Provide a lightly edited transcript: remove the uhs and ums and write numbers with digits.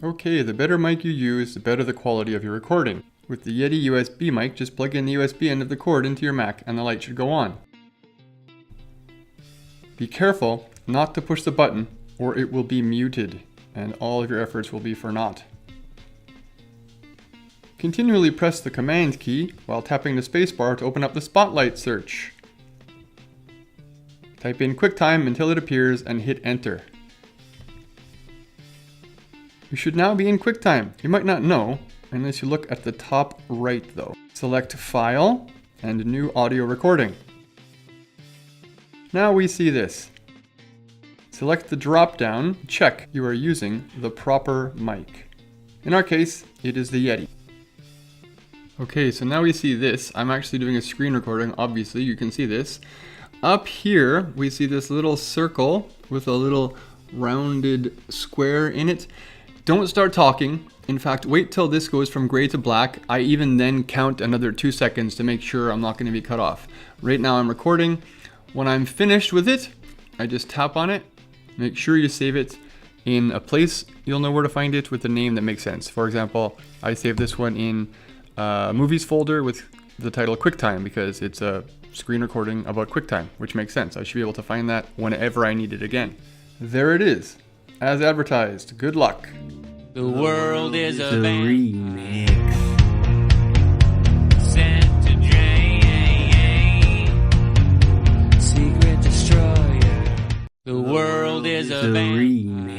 Okay, the better mic you use, the better the quality of your recording. With the Yeti USB mic, just plug in the USB end of the cord into your Mac and the light should go on. Be careful not to push the button or it will be muted and all of your efforts will be for naught. Continually press the Command key while tapping the spacebar to open up the Spotlight search. Type in QuickTime until it appears and hit Enter. You should now be in QuickTime. You might not know unless you look at the top right though. Select File and New Audio Recording. Now we see this. Select the drop down, check you are using the proper mic. In our case, it is the Yeti. Okay, so now we see this. I'm actually doing a screen recording, obviously, you can see this. Up here, we see this little circle with a little rounded square in it. Don't start talking. In fact, wait till this goes from gray to black. I even then count another 2 seconds to make sure I'm not going to be cut off. Right now I'm recording. When I'm finished with it, I just tap on it. Make sure you save it in a place you'll know where to find it with a name that makes sense. For example, I save this one in a movies folder with the title QuickTime because it's a screen recording about QuickTime, which makes sense. I should be able to find that whenever I need it again. There it is, as advertised. Good luck. The world is a remix. Sent to drain. Secret destroyer. The world is a The remix.